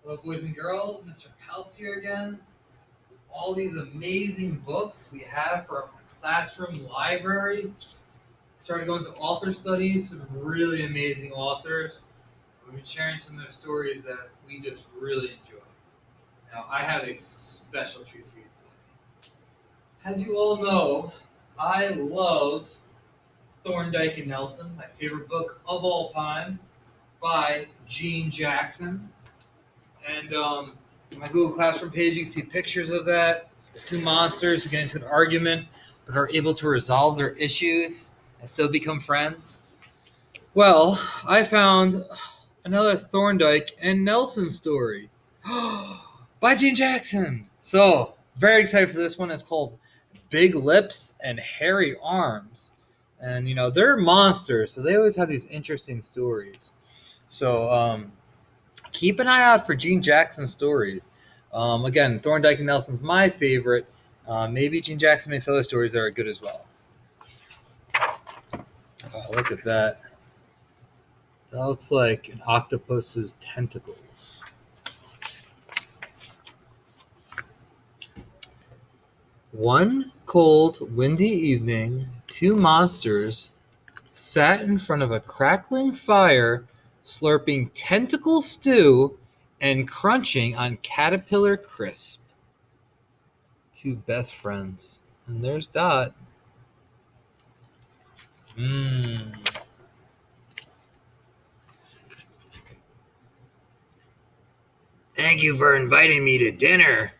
Hello, boys and girls. Mr. Pals here again. All these amazing books we have for our classroom library. Started going to author studies, some really amazing authors. We've been sharing some of their stories that we just really enjoy. Now, I have a special treat for you today. As you all know, I love Thorndike and Nelson, my favorite book of all time by Gene Jackson. And in my Google Classroom page, you can see pictures of that. Two monsters who get into an argument but are able to resolve their issues and still become friends. Well, I found another Thorndike and Nelson story by Gene Jackson. So, very excited for this one. It's called Big Lips and Hairy Arms. And, they're monsters, so they always have these interesting stories. So, keep an eye out for Gene Jackson stories. Again, Thorndike and Nelson's my favorite. Maybe Gene Jackson makes other stories that are good as well. Oh, look at that. That looks like an octopus's tentacles. One cold, windy evening, two monsters sat in front of a crackling fire, slurping tentacle stew and crunching on caterpillar crisp. Two best friends. And there's Dot. Thank you for inviting me to dinner,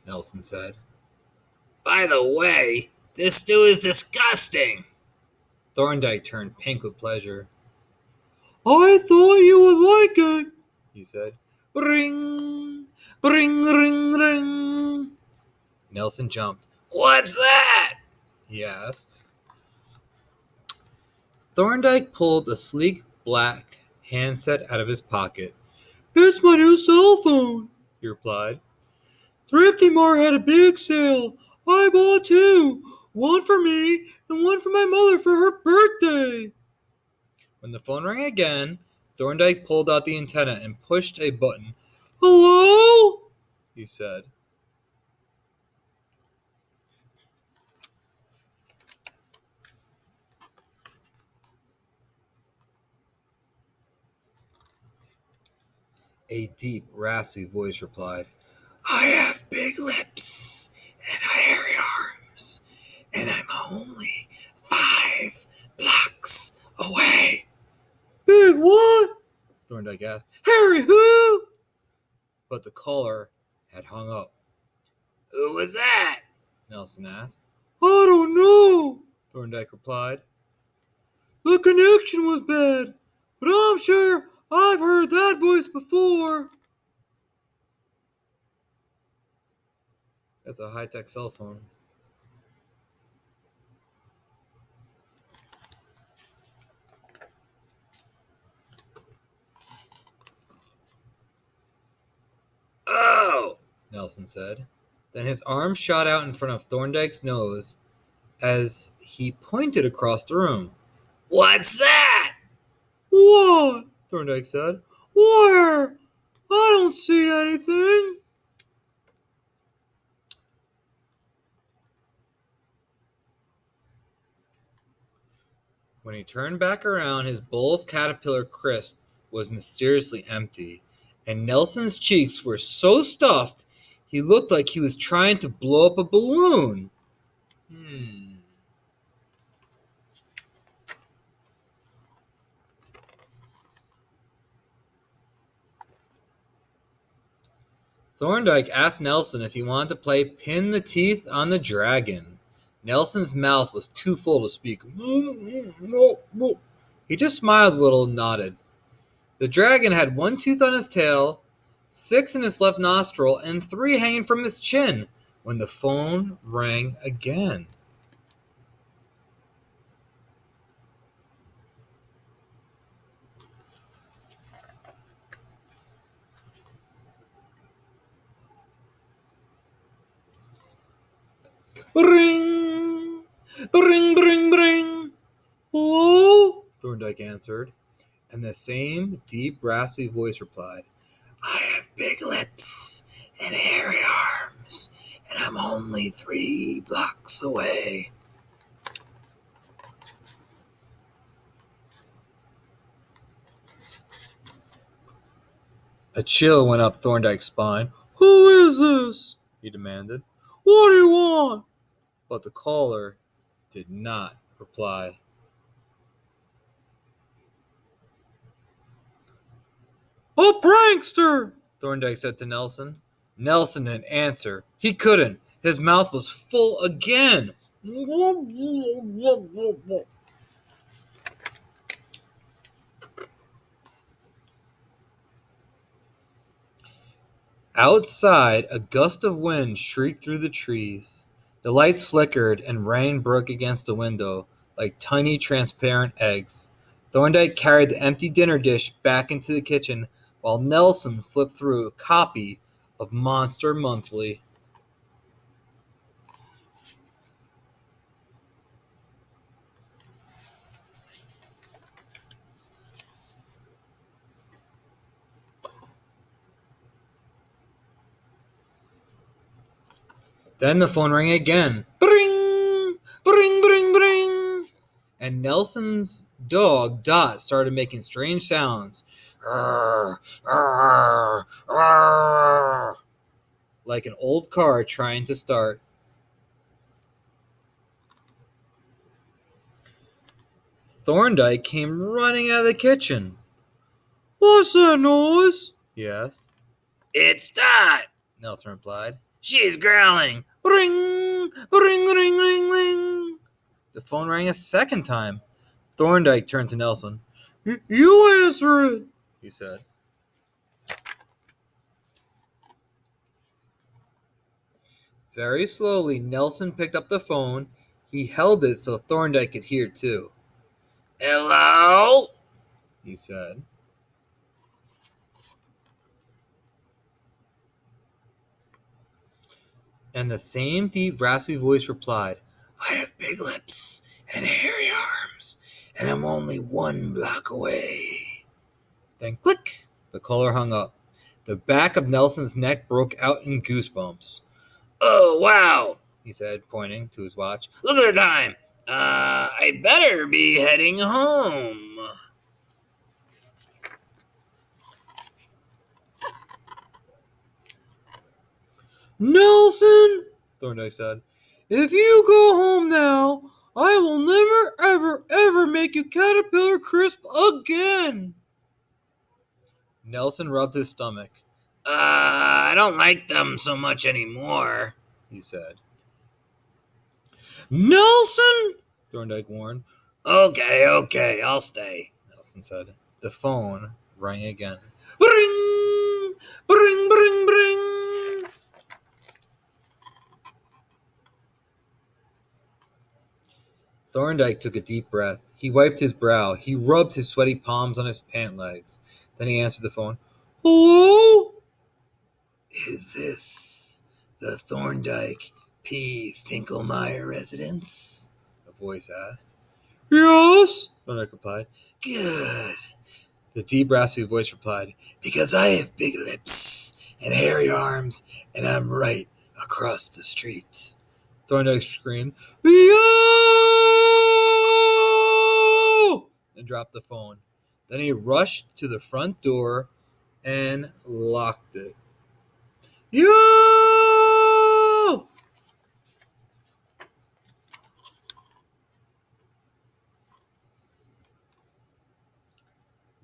Nelson said. By the way, this stew is disgusting. Thorndike turned pink with pleasure. I thought you would like it, he said. Ring, ring, ring, ring. Nelson jumped. What's that? He asked. Thorndike pulled a sleek black handset out of his pocket. It's my new cell phone, he replied. Thrifty Mart had a big sale. I bought two. One for me and one for my mother for her birthday. When the phone rang again, Thorndike pulled out the antenna and pushed a button. Hello? He said. A deep, raspy voice replied, I have big lips and hairy arms, and I'm only 5 blocks away. Big what? Thorndike asked. Harry who? But the caller had hung up. Who was that? Nelson asked. I don't know, Thorndike replied. The connection was bad, but I'm sure I've heard that voice before. That's a high-tech cell phone. Oh, Nelson said. Then his arm shot out in front of Thorndike's nose as he pointed across the room. What's that? What? Thorndike said. Where? I don't see anything. When he turned back around, his bowl of caterpillar crisp was mysteriously empty, and Nelson's cheeks were so stuffed he looked like he was trying to blow up a balloon. Thorndike asked Nelson if he wanted to play Pin the Teeth on the Dragon. Nelson's mouth was too full to speak. He just smiled a little and nodded. The dragon had 1 tooth on his tail, 6 in his left nostril, and 3 hanging from his chin when the phone rang again. Bring! Bring, bring, bring! Hello? Thorndike answered, and the same deep, raspy voice replied, I have big lips only 3 blocks away. A chill went up Thorndike's spine. "Who is this?" he demanded. "What do you want?" But the caller did not reply. "A prankster!" Thorndike said to Nelson. Nelson didn't answer. He couldn't. His mouth was full again. Outside, a gust of wind shrieked through the trees. The lights flickered and rain broke against the window like tiny transparent eggs. Thorndike carried the empty dinner dish back into the kitchen while Nelson flipped through a copy of Monster Monthly. Then the phone rang again. Bring! Bring, bring, bring! And Nelson's dog, Dot, started making strange sounds. Arr, arr, arr, like an old car trying to start. Thorndike came running out of the kitchen. "What's that noise?" he asked. "It's Dot," Nelson replied. "She's growling. Ring, ring, ring, ring, ring." The phone rang a second time. Thorndike turned to Nelson. "You answer it," he said. Very slowly, Nelson picked up the phone. He held it so Thorndike could hear too. "Hello?" he said. And the same deep, raspy voice replied, "I have big lips and hairy arms, and I'm only 1 block away." Then click, the caller hung up. The back of Nelson's neck broke out in goosebumps. "Oh, wow," he said, pointing to his watch. "Look at the time. I better be heading home." "Nelson," Thorndike said, "if you go home now, I will never, ever, ever make you caterpillar crisp again." Nelson rubbed his stomach. I don't like them so much anymore," he said. "Nelson," Thorndike warned. Okay, I'll stay," Nelson said. The phone rang again. Bring! Bring, bring, bring! Thorndike took a deep breath. He wiped his brow. He rubbed his sweaty palms on his pant legs. Then he answered the phone. "Hello? Is this the Thorndike P. Finkelmeyer residence?" a voice asked. "Yes," Thorndike replied. "Good," the deep, raspy voice replied, "because I have big lips and hairy arms, and I'm right across the street." Thorndike screamed, "Yo!" and dropped the phone. Then he rushed to the front door and locked it. "Yo!"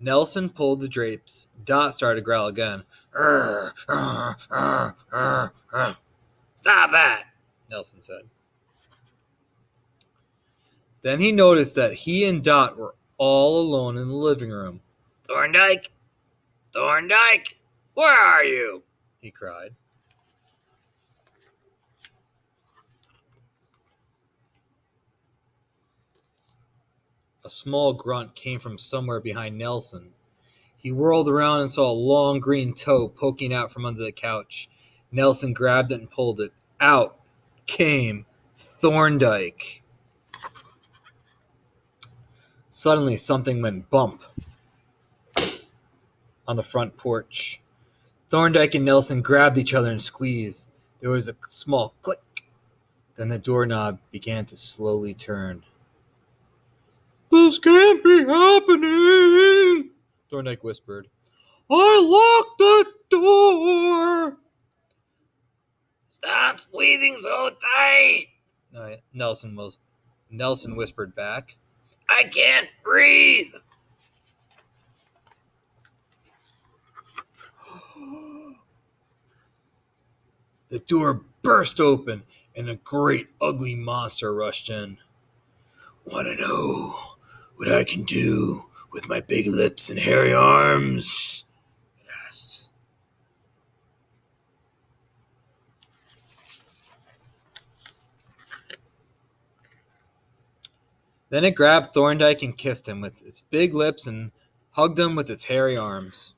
Nelson pulled the drapes. Dot started to growl again. "Stop that," Nelson said. Then he noticed that he and Dot were all alone in the living room. Thorndike? Thorndike? Where are you?" he cried. A small grunt came from somewhere behind Nelson. He whirled around and saw a long green toe poking out from under the couch. Nelson grabbed it and pulled it. Out came Thorndike. Suddenly, something went bump on the front porch. Thorndike and Nelson grabbed each other and squeezed. There was a small click, Then the doorknob began to slowly turn. "This can't be happening," Thorndike whispered. "I locked the door." "Stop squeezing so tight," Nelson whispered back. "I can't breathe." The door burst open, and a great ugly monster rushed in. "Want to know what I can do with my big lips and hairy arms?" it asked. Then it grabbed Thorndike and kissed him with its big lips and hugged him with its hairy arms.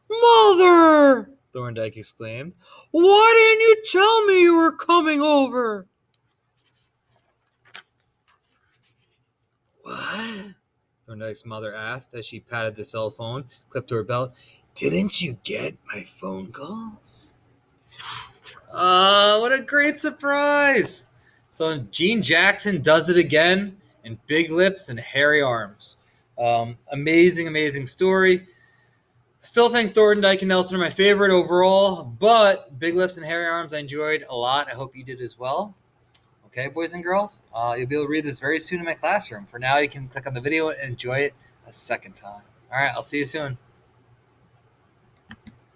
"Mother!" Thorndike exclaimed. "Why didn't you tell me you were coming over?" "What?" Thorndike's mother asked as she patted the cell phone clipped to her belt. "Didn't you get my phone calls?" What a great surprise! So Gene Jackson does it again in big lips and hairy arms. Amazing, amazing story. Still think Thorndike and Nelson are my favorite overall, but Big Lips and Hairy Arms I enjoyed a lot. I hope you did as well. Okay, boys and girls, you'll be able to read this very soon in my classroom. For now, you can click on the video and enjoy it a second time. All right, I'll see you soon.